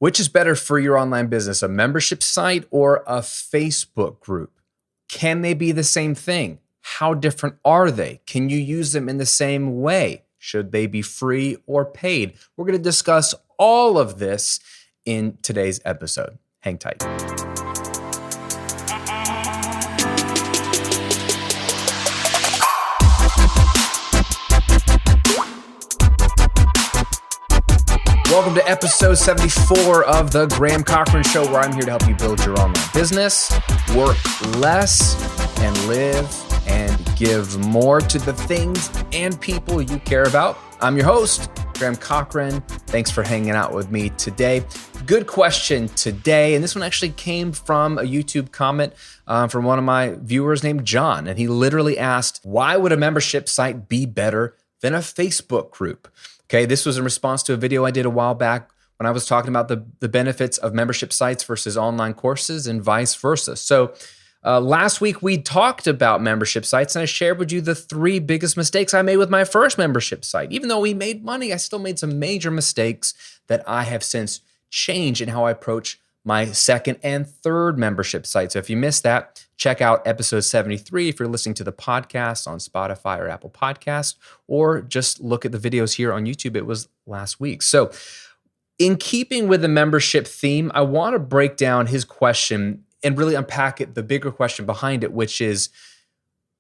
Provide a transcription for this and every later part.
Which is better for your online business, a membership site or a Facebook group? Can they be the same thing? How different are they? Can you use them in the same way? Should they be free or paid? We're going to discuss all of this in today's episode. Hang tight. Welcome to episode 74 of the Cochrane Show, where I'm here to help you build your online business, work less, and live and give more to the things and people you care about. I'm your host, Cochrane. Thanks for hanging out with me today. Good question today, and this one actually came from a YouTube comment from one of my viewers named John, and he literally asked, why would a membership site be better than a Facebook group? Okay, this was in response to a video I did a while back when I was talking about the benefits of membership sites versus online courses and vice versa. So last week we talked about membership sites, and I shared with you the 3 biggest mistakes I made with my first membership site. Even though we made money, I still made some major mistakes that I have since changed in how I approach my second and third membership site. So if you missed that, check out episode 73 if you're listening to the podcast on Spotify or Apple Podcasts, or just look at the videos here on YouTube. It was last week. So in keeping with the membership theme, I want to break down his question and really unpack it, the bigger question behind it, which is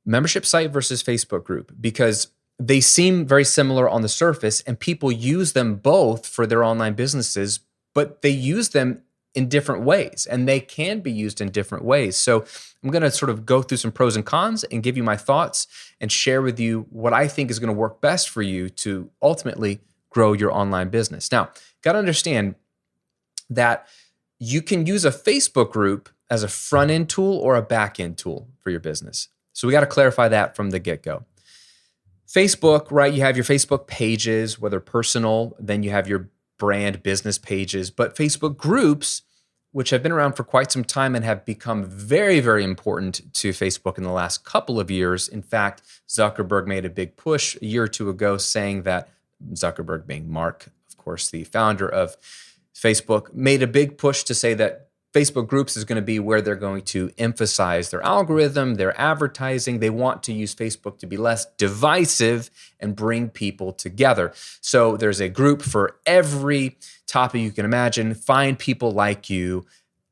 membership site versus Facebook group, because they seem very similar on the surface and people use them both for their online businesses, but they use them in different ways, and they can be used in different ways. So I'm going to sort of go through some pros and cons and give you my thoughts and share with you what I think is going to work best for you to ultimately grow your online business. Now, got to understand that you can use a Facebook group as a front-end tool or a back-end tool for your business. So we got to clarify that from the get-go. Facebook, right? You have your Facebook pages, whether personal, then you have your brand business pages, but Facebook groups, which have been around for quite some time and have become very, very important to Facebook in the last couple of years. In fact, Zuckerberg made a big push a year or two ago saying that, Zuckerberg being Mark, of course, the founder of Facebook, made a big push to say that Facebook groups is going to be where they're going to emphasize their algorithm, their advertising. They want to use Facebook to be less divisive and bring people together. So there's a group for every topic you can imagine. Find people like you,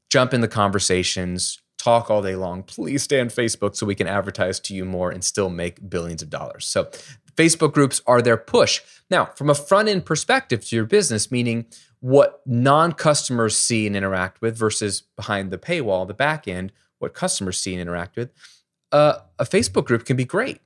jump in the conversations, talk all day long. Please stay on Facebook so we can advertise to you more and still make billions of dollars. So Facebook groups are their push. Now, from a front-end perspective to your business, meaning what non-customers see and interact with versus behind the paywall, the back end, what customers see and interact with, a Facebook group can be great.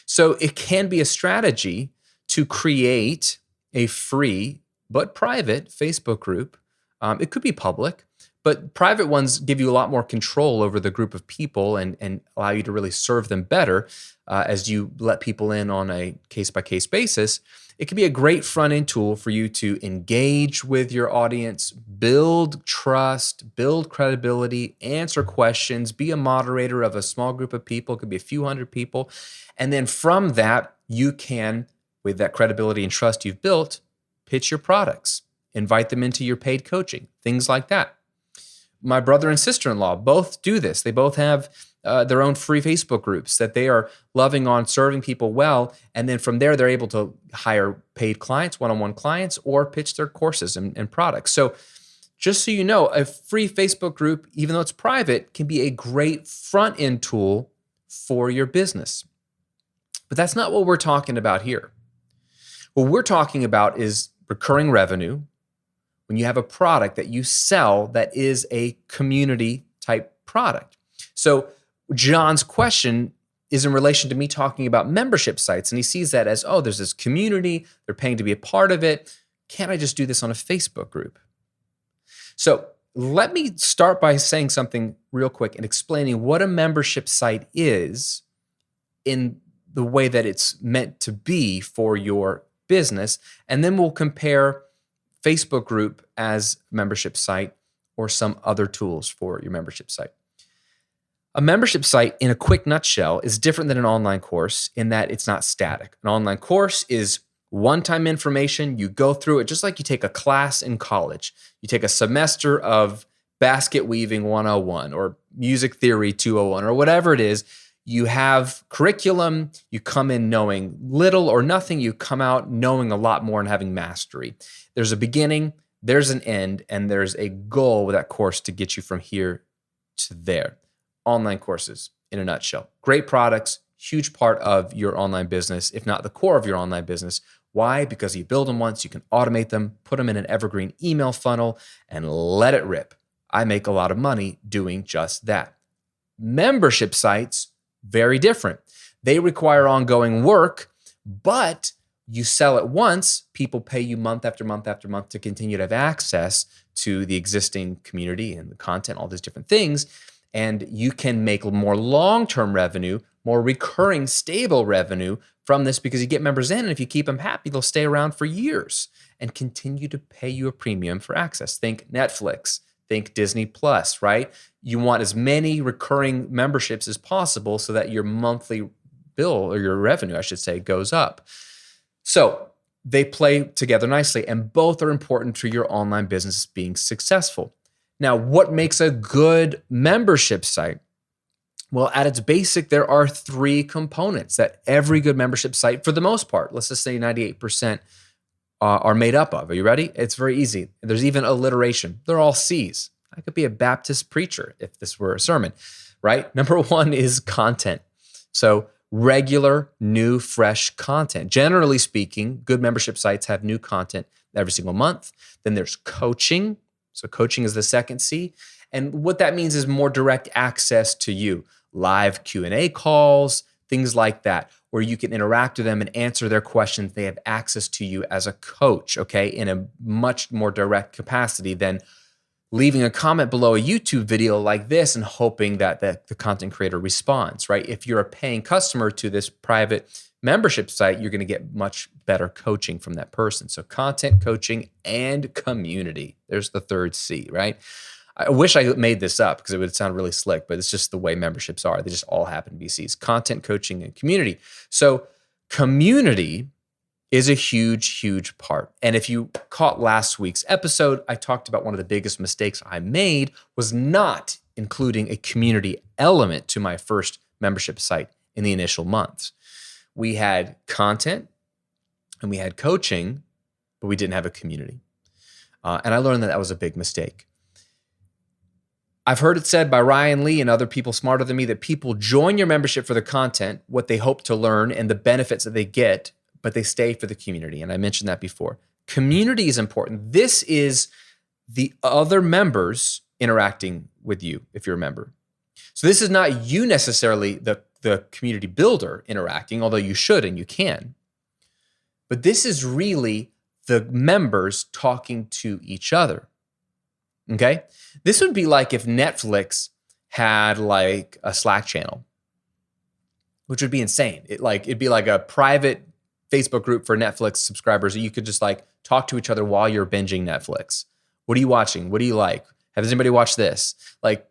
So it can be a strategy to create a free but private Facebook group. It could be public, but private ones give you a lot more control over the group of people and allow you to really serve them better as you let people in on a case-by-case basis. It can be a great front-end tool for you to engage with your audience, build trust, build credibility, answer questions, be a moderator of a small group of people. It could be a few hundred people. And then from that, you can, with that credibility and trust you've built, pitch your products, invite them into your paid coaching, things like that. My brother and sister-in-law both do this. They both have their own free Facebook groups that they are loving on, serving people well. And then from there, they're able to hire paid clients, one-on-one clients, or pitch their courses and products. So just so you know, a free Facebook group, even though it's private, can be a great front-end tool for your business. But that's not what we're talking about here. What we're talking about is recurring revenue when you have a product that you sell that is a community type product. So John's question is in relation to me talking about membership sites, and he sees that as, oh, there's this community, they're paying to be a part of it. Can't I just do this on a Facebook group? So let me start by saying something real quick and explaining what a membership site is in the way that it's meant to be for your business, and then we'll compare Facebook group as membership site or some other tools for your membership site. A membership site, in a quick nutshell, is different than an online course in that it's not static. An online course is One-time information, you go through it just like you take a class in college. You take a semester of basket weaving 101 or music theory 201 or whatever it is. You have curriculum, you come in knowing little or nothing, you come out knowing a lot more and having mastery. There's a beginning, there's an end, and there's a goal with that course to get you from here to there. Online courses in a nutshell. Great products, huge part of your online business, if not the core of your online business. Why? Because you build them once, you can automate them, put them in an evergreen email funnel, and let it rip. I make a lot of money doing just that. Membership sites, very different. They require ongoing work, but you sell it once, people pay you month after month after month to continue to have access to the existing community and the content, all these different things. And you can make more long-term revenue, more recurring, stable revenue from this because you get members in, and if you keep them happy, they'll stay around for years and continue to pay you a premium for access. Think Netflix, think Disney Plus, right? You want as many recurring memberships as possible so that your monthly bill, or your revenue, I should say, goes up. So they play together nicely, and both are important to your online business being successful. Now, what makes a good membership site? Well, at its basic, there are three components that every good membership site, for the most part, let's just say 98%, are made up of. Are you ready? It's very easy. There's even alliteration. They're all C's. I could be a Baptist preacher if this were a sermon, right? Number one is content. So regular, new, fresh content. Generally speaking, good membership sites have new content every single month. Then there's coaching. So coaching is the second C. And what that means is more direct access to you. Live Q&A calls, things like that, where you can interact with them and answer their questions. They have access to you as a coach, okay, in a much more direct capacity than leaving a comment below a YouTube video like this and hoping that the content creator responds, right? If you're a paying customer to this private membership site, you're going to get much better coaching from that person. So content, coaching, and community. There's the third C, right? I wish I made this up because it would sound really slick, but it's just the way memberships are. They just all happen to be C's: content, coaching, and community. So community is a huge, huge part. And if you caught last week's episode, I talked about one of the biggest mistakes I made was not including a community element to my first membership site in the initial months. We had content and we had coaching, but we didn't have a community. And I learned that that was a big mistake. I've heard it said by Ryan Lee and other people smarter than me that people join your membership for the content, what they hope to learn, and the benefits that they get, but they stay for the community. And I mentioned that before. Community is important. This is the other members interacting with you if you're a member. So this is not you necessarily, the community builder interacting, although you should and you can. But this is really the members talking to each other. Okay? This would be like if Netflix had like a Slack channel, which would be insane. It'd be like a private Facebook group for Netflix subscribers that you could just like talk to each other while you're binging Netflix. What are you watching? What do you like? Has anybody watched this? Like,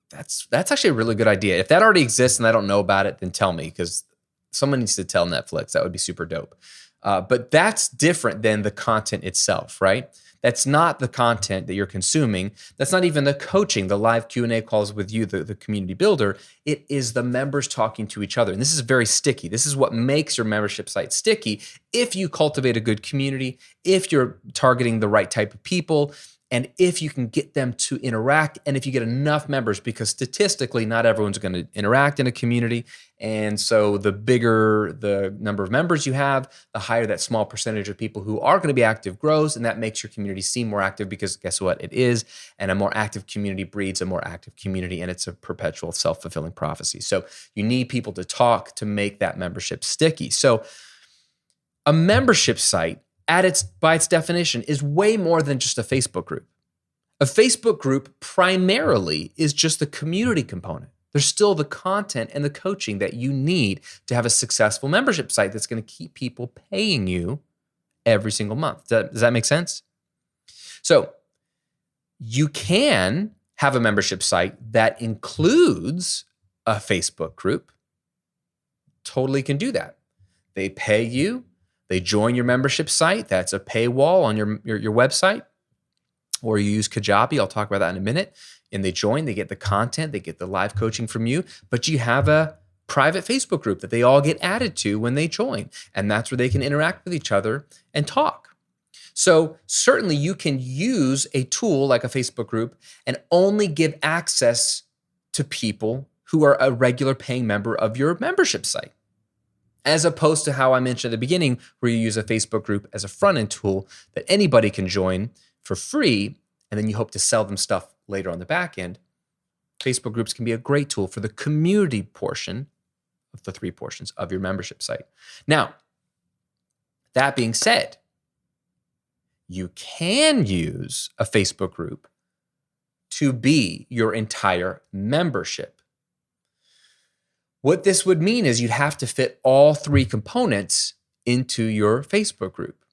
that's actually a really good idea. If that already exists and I don't know about it, then tell me, because someone needs to tell Netflix. That would be super dope. But that's different than the content itself, right? That's not the content that you're consuming. That's not even the coaching, the live Q&A calls with you, the community builder. It is the members talking to each other. And this is very sticky. This is what makes your membership site sticky. If you cultivate a good community, if you're targeting the right type of people, and if you can get them to interact, and if you get enough members, because statistically, not everyone's going to interact in a community. And so the bigger the number of members you have, the higher that small percentage of people who are going to be active grows. And that makes your community seem more active because guess what? It is. And a more active community breeds a more active community. And it's a perpetual self-fulfilling prophecy. So you need people to talk to make that membership sticky. So a membership site, by its definition, is way more than just a Facebook group. A Facebook group primarily is just the community component. There's still the content and the coaching that you need to have a successful membership site that's going to keep people paying you every single month. Does that make sense? So you can have a membership site that includes a Facebook group. Totally can do that. They pay you They join your membership site. That's a paywall on your website, or you use Kajabi. I'll talk about that in a minute. And they join, they get the content, they get the live coaching from you, but you have a private Facebook group that they all get added to when they join. And that's where they can interact with each other and talk. So certainly you can use a tool like a Facebook group and only give access to people who are a regular paying member of your membership site, as opposed to how I mentioned at the beginning, where you use a Facebook group as a front-end tool that anybody can join for free, and then you hope to sell them stuff later on the back end. Facebook groups can be a great tool for the community portion of the 3 portions of your membership site. Now, that being said, you can use a Facebook group to be your entire membership. What this would mean is you'd have to fit all 3 components into your Facebook group.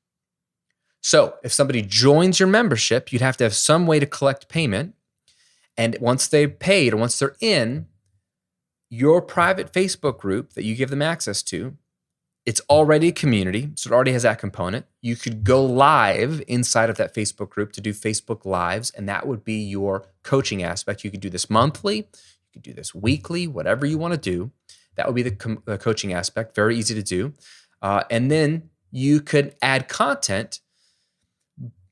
So if somebody joins your membership, you'd have to have some way to collect payment. And once they've paid or once they're in your private Facebook group that you give them access to, it's already a community, so it already has that component. You could go live inside of that Facebook group to do Facebook Lives, and that would be your coaching aspect. You could do this monthly, you could do this weekly, whatever you want to do. That would be the coaching aspect, very easy to do. And then you could add content.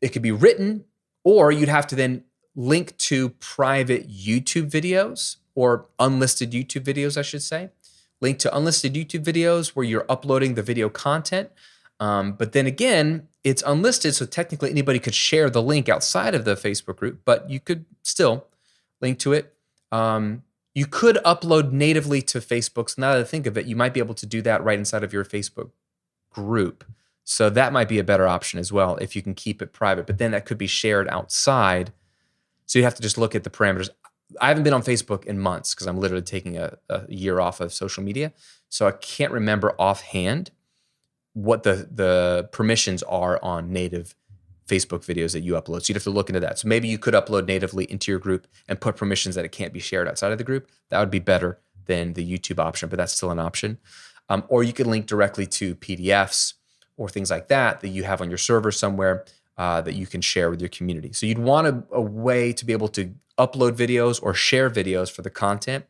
It could be written, or you'd have to then link to private YouTube videos or unlisted YouTube videos, I should say. Link to unlisted YouTube videos where you're uploading the video content. But then again, it's unlisted, so technically anybody could share the link outside of the Facebook group, but you could still link to it. You could upload natively to Facebook. So now that I think of it, you might be able to do that right inside of your Facebook group. So that might be a better option as well if you can keep it private, but then that could be shared outside. So you have to just look at the parameters. I haven't been on Facebook in months because I'm literally taking a year off of social media. So I can't remember offhand what the permissions are on native Facebook videos that you upload. So you'd have to look into that. So maybe you could upload natively into your group and put permissions that it can't be shared outside of the group. That would be better than the YouTube option, but that's still an option. Or you could link directly to PDFs or things like that you have on your server somewhere that you can share with your community. So you'd want a way to be able to upload videos or share videos for the content,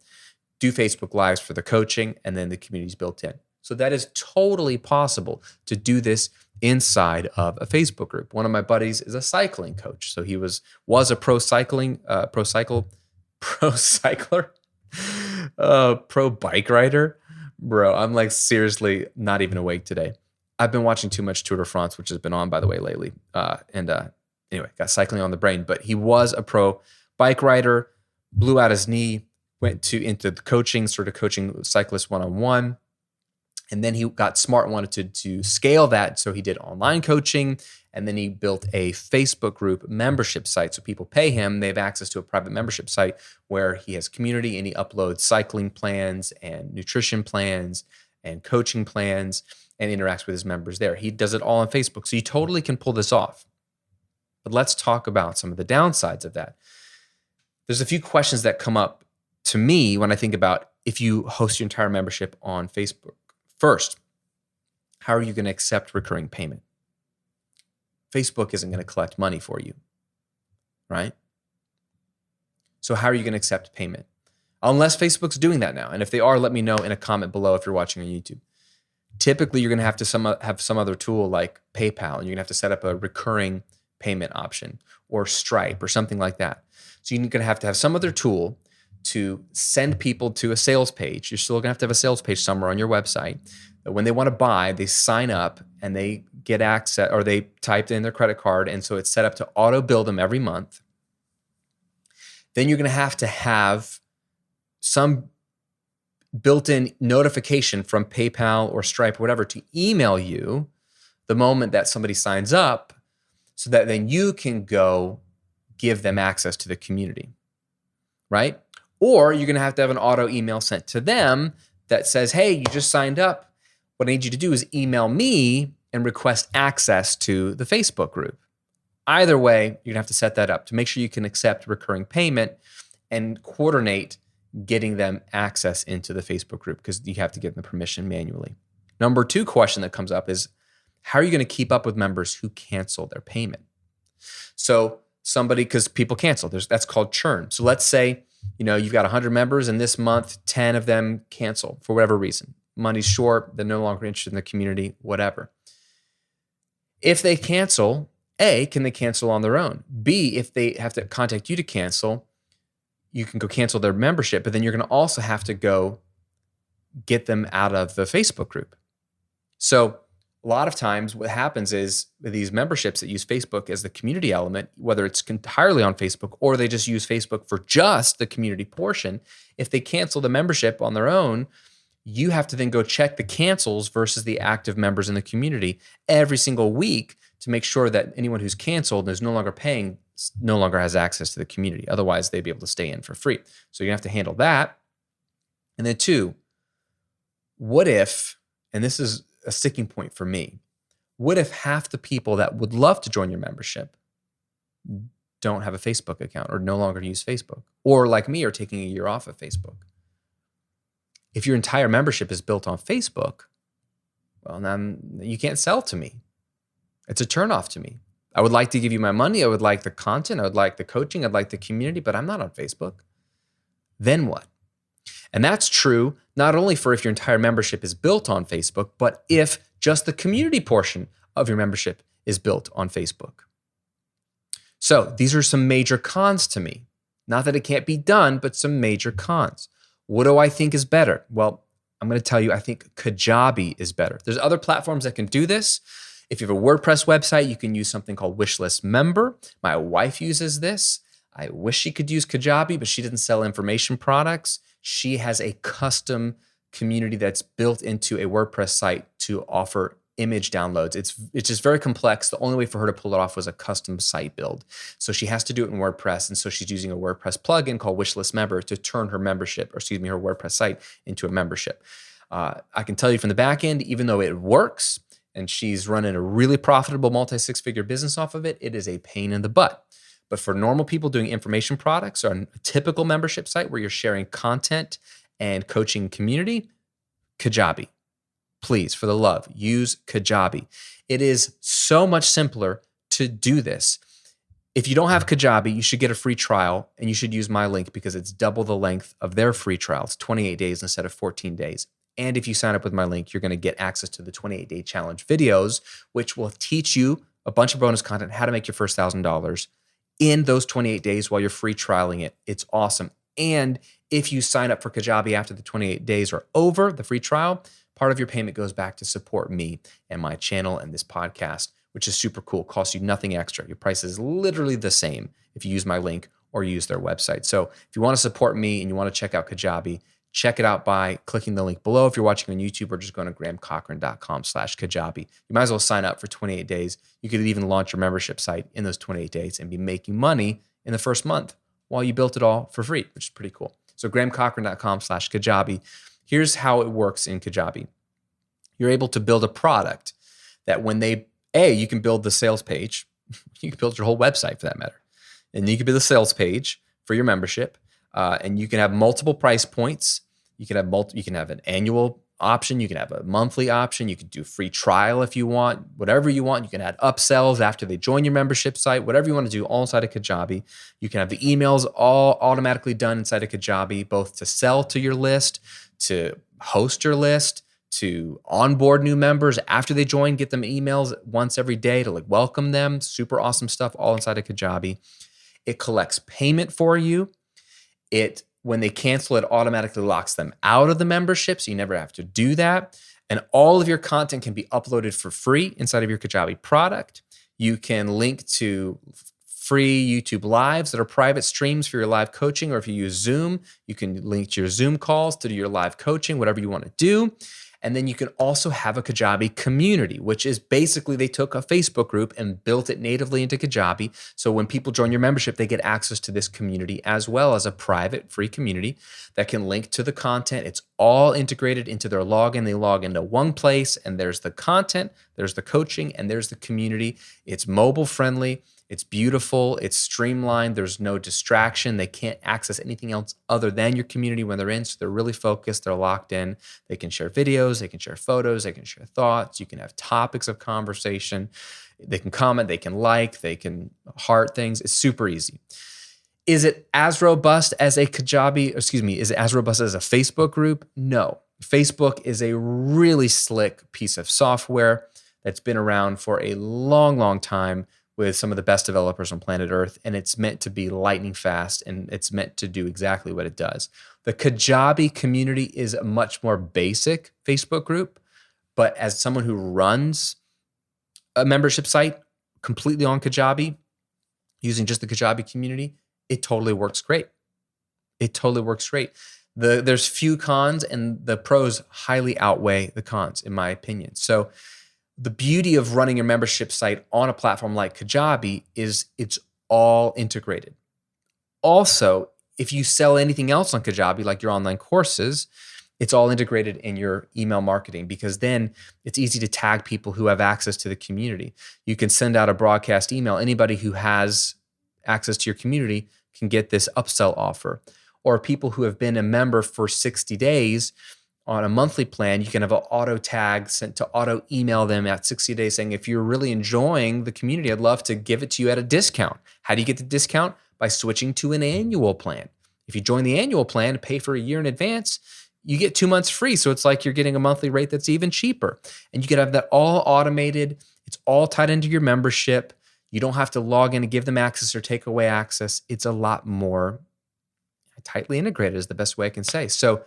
do Facebook Lives for the coaching, and then the community's built in. So that is totally possible to do this inside of a Facebook group. One of my buddies is a cycling coach. So he was a pro cycler, pro bike rider. Bro, I'm like seriously not even awake today. I've been watching too much Tour de France, which has been on, by the way, lately. Anyway, got cycling on the brain. But he was a pro bike rider, blew out his knee, went into the coaching, started coaching cyclists one-on-one. And then he got smart and wanted to scale that. So he did online coaching, and then he built a Facebook group membership site. So people pay him. They have access to a private membership site where he has community, and he uploads cycling plans and nutrition plans and coaching plans and interacts with his members there. He does it all on Facebook. So you totally can pull this off. But let's talk about some of the downsides of that. There's a few questions that come up to me when I think about if you host your entire membership on Facebook. First, how are you going to accept recurring payment? Facebook isn't going to collect money for you, right? So how are you going to accept payment? Unless Facebook's doing that now. And if they are, let me know in a comment below if you're watching on YouTube. Typically, you're going to have to have some other tool like PayPal, and you're going to have to set up a recurring payment option or Stripe or something like that. So you're going to have some other tool to send people to a sales page. You're still going to have a sales page somewhere on your website. When they want to buy, they sign up and they get access, or they typed in their credit card, and so it's set up to auto bill them every month. Then you're going to have some built-in notification from PayPal or Stripe or whatever to email you the moment that somebody signs up, so that then you can go give them access to the community, right? Or you're going to have an auto email sent to them that says, hey, you just signed up. What I need you to do is email me and request access to the Facebook group. Either way, you're going to have to set that up to make sure you can accept recurring payment and coordinate getting them access into the Facebook group, because you have to give them permission manually. Number 2 question that comes up is, How are you going to keep up with members who cancel their payment? So because people cancel, that's called churn. So let's say, you've got 100 members and this month, 10 of them cancel for whatever reason. Money's short, they're no longer interested in the community, whatever. If they cancel, A, can they cancel on their own? B, if they have to contact you to cancel, you can go cancel their membership, but then you're going to also have to go get them out of the Facebook group. So a lot of times what happens is these memberships that use Facebook as the community element, whether it's entirely on Facebook or they just use Facebook for just the community portion, if they cancel the membership on their own, you have to then go check the cancels versus the active members in the community every single week to make sure that anyone who's canceled and is no longer paying no longer has access to the community. Otherwise, they'd be able to stay in for free. So you have to handle that. And then 2, what if, and this is a sticking point for me, what if half the people that would love to join your membership don't have a Facebook account or no longer use Facebook, or like me, are taking a year off of Facebook? If your entire membership is built on Facebook, well, then you can't sell to me. It's a turnoff to me. I would like to give you my money. I would like the content. I would like the coaching. I'd like the community, but I'm not on Facebook. Then what? And that's true not only for if your entire membership is built on Facebook, but if just the community portion of your membership is built on Facebook. So these are some major cons to me. Not that it can't be done, but some major cons. What do I think is better? Well, I'm going to tell you, I think Kajabi is better. There's other platforms that can do this. If you have a WordPress website, you can use something called Wishlist Member. My wife uses this. I wish she could use Kajabi, but she doesn't sell information products. She has a custom community that's built into a WordPress site to offer image downloads. It's just very complex. The only way for her to pull it off was a custom site build. So she has to do it in WordPress. And so she's using a WordPress plugin called Wishlist Member to turn her her WordPress site into a membership. I can tell you from the back end, even though it works and she's running a really profitable multi-six-figure business off of it, it is a pain in the butt. But for normal people doing information products or a typical membership site where you're sharing content and coaching community, Kajabi. Please, for the love, use Kajabi. It is so much simpler to do this. If you don't have Kajabi, you should get a free trial and you should use my link because it's double the length of their free trial. It's 28 days instead of 14 days. And if you sign up with my link, you're going to get access to the 28-day challenge videos, which will teach you a bunch of bonus content, how to make your first $1,000 in those 28 days while you're free trialing it. It's awesome. And if you sign up for Kajabi after the 28 days are over, the free trial, part of your payment goes back to support me and my channel and this podcast, which is super cool. Costs you nothing extra. Your price is literally the same if you use my link or use their website. So if you want to support me and you want to check out Kajabi, check it out by clicking the link below if you're watching on YouTube, or just going to grahamcochrane.com/Kajabi. You might as well sign up for 28 days. You could even launch your membership site in those 28 days and be making money in the first month while you built it all for free, which is pretty cool. So grahamcochrane.com/Kajabi. Here's how it works in Kajabi. You're able to build a product that you can build the sales page. You can build your whole website for that matter. And you can build the sales page for your membership. And you can have multiple price points. You can have an annual option. You can have a monthly option. You can do free trial if you want, whatever you want. You can add upsells after they join your membership site, whatever you want to do, all inside of Kajabi. You can have the emails all automatically done inside of Kajabi, both to sell to your list, to host your list, to onboard new members after they join, get them emails once every day to welcome them. Super awesome stuff all inside of Kajabi. It collects payment for you. When they cancel, it automatically locks them out of the membership, so you never have to do that. And all of your content can be uploaded for free inside of your Kajabi product. You can link to free YouTube lives that are private streams for your live coaching, or if you use Zoom, you can link to your Zoom calls to do your live coaching, whatever you want to do. And then you can also have a Kajabi community, which is basically they took a Facebook group and built it natively into Kajabi. So when people join your membership, they get access to this community as well as a private free community that can link to the content. It's all integrated into their login. They log into one place and there's the content, there's the coaching, and there's the community. It's mobile friendly. It's beautiful. It's streamlined. There's no distraction. They can't access anything else other than your community when they're in. So they're really focused. They're locked in. They can share videos. They can share photos. They can share thoughts. You can have topics of conversation. They can comment. They can like. They can heart things. It's super easy. Is it as robust as a Kajabi? Is it as robust as a Facebook group? No. Facebook is a really slick piece of software that's been around for a long, long time with some of the best developers on planet Earth, and it's meant to be lightning fast, and it's meant to do exactly what it does. The Kajabi community is a much more basic Facebook group, but as someone who runs a membership site completely on Kajabi, using just the Kajabi community, it totally works great. It totally works great. There's few cons, and the pros highly outweigh the cons, in my opinion. So the beauty of running your membership site on a platform like Kajabi is it's all integrated. Also, if you sell anything else on Kajabi, like your online courses, it's all integrated in your email marketing, because then it's easy to tag people who have access to the community. You can send out a broadcast email. Anybody who has access to your community can get this upsell offer. Or people who have been a member for 60 days on a monthly plan, you can have an auto tag sent to auto email them at 60 days saying, if you're really enjoying the community, I'd love to give it to you at a discount. How do you get the discount? By switching to an annual plan. If you join the annual plan, pay for a year in advance, you get 2 months free. So it's like you're getting a monthly rate that's even cheaper. And you can have that all automated. It's all tied into your membership. You don't have to log in and give them access or take away access. It's a lot more tightly integrated, is the best way I can say. So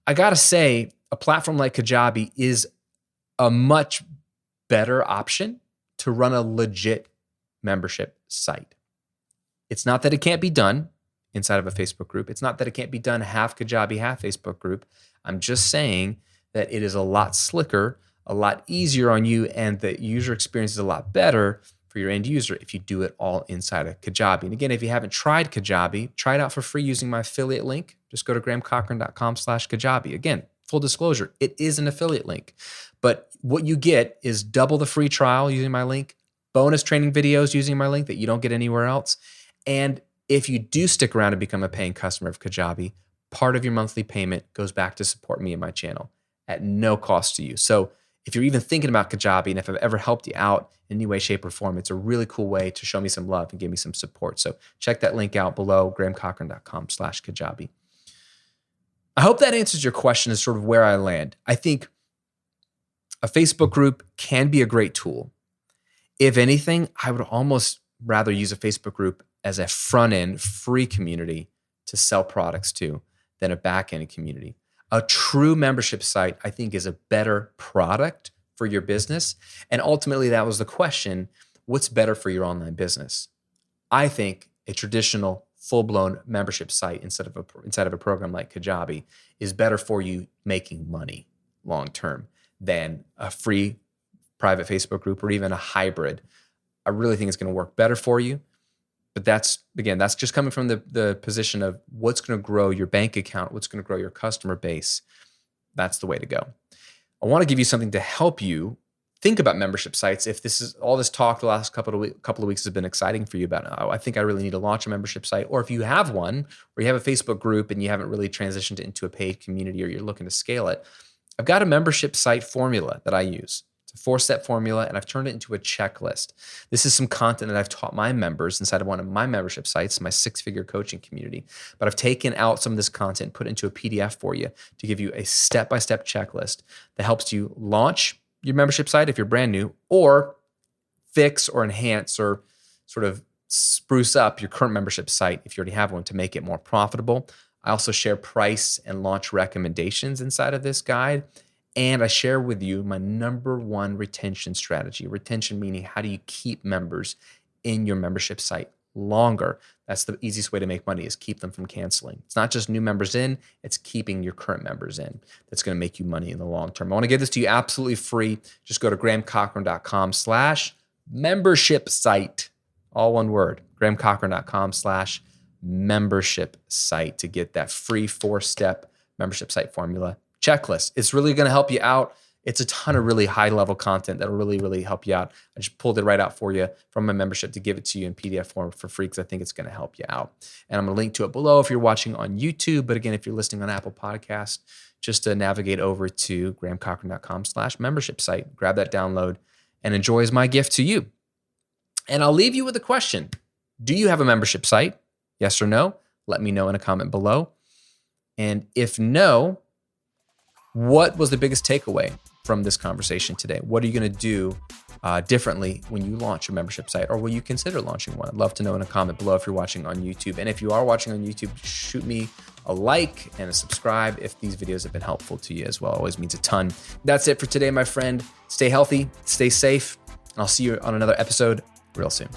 I got to say, a platform like Kajabi is a much better option to run a legit membership site. It's not that it can't be done inside of a Facebook group. It's not that it can't be done half Kajabi, half Facebook group. I'm just saying that it is a lot slicker, a lot easier on you, and the user experience is a lot better for your end user if you do it all inside of Kajabi. And again, if you haven't tried Kajabi, try it out for free using my affiliate link. Just go to grahamcochrane.com/Kajabi. Again, full disclosure, it is an affiliate link, but what you get is double the free trial using my link, bonus training videos using my link that you don't get anywhere else. And if you do stick around and become a paying customer of Kajabi, part of your monthly payment goes back to support me and my channel at no cost to you. So if you're even thinking about Kajabi, and if I've ever helped you out in any way, shape, or form, it's a really cool way to show me some love and give me some support. So check that link out below, grahamcochrane.com/Kajabi. I hope that answers your question as sort of where I land. I think a Facebook group can be a great tool. If anything, I would almost rather use a Facebook group as a front-end free community to sell products to than a back-end community. A true membership site, I think, is a better product for your business. And ultimately, that was the question, what's better for your online business? I think a traditional full-blown membership site inside of a program like Kajabi is better for you making money long-term than a free private Facebook group or even a hybrid. I really think it's going to work better for you. But that's just coming from the position of what's going to grow your bank account, what's going to grow your customer base. That's the way to go. I want to give you something to help you think about membership sites. If this is all this talk the last couple of weeks has been exciting for you about, oh, I think I really need to launch a membership site, or if you have one, or you have a Facebook group and you haven't really transitioned it into a paid community, or you're looking to scale it, I've got a membership site formula that I use. It's a 4-step formula, and I've turned it into a checklist. This is some content that I've taught my members inside of one of my membership sites, my 6-figure coaching community. But I've taken out some of this content, put it into a PDF for you to give you a step-by-step checklist that helps you launch your membership site if you're brand new, or fix or enhance or sort of spruce up your current membership site if you already have one to make it more profitable. I also share price and launch recommendations inside of this guide. And I share with you my number one retention strategy. Retention meaning, how do you keep members in your membership site longer? That's the easiest way to make money, is keep them from canceling. It's not just new members in, it's keeping your current members in. That's going to make you money in the long term. I want to give this to you absolutely free. Just go to grahamcochrane.com/membership site. All one word, grahamcochrane.com/membership site to get that free 4-step membership site formula checklist. It's really going to help you out It's a ton of really high level content that'll really, really help you out. I just pulled it right out for you from my membership to give it to you in PDF form for free because I think it's going to help you out. And I'm going to link to it below if you're watching on YouTube. But again, if you're listening on Apple Podcast, just to navigate over to grahamcochrane.com/membership site, grab that download and enjoy as my gift to you. And I'll leave you with a question. Do you have a membership site? Yes or no? Let me know in a comment below. And if no, what was the biggest takeaway from this conversation today? What are you going to do differently when you launch a membership site, or will you consider launching one? I'd love to know in a comment below if you're watching on YouTube. And if you are watching on YouTube, shoot me a like and a subscribe if these videos have been helpful to you as well. It always means a ton. That's it for today, my friend. Stay healthy, stay safe. I'll see you on another episode real soon.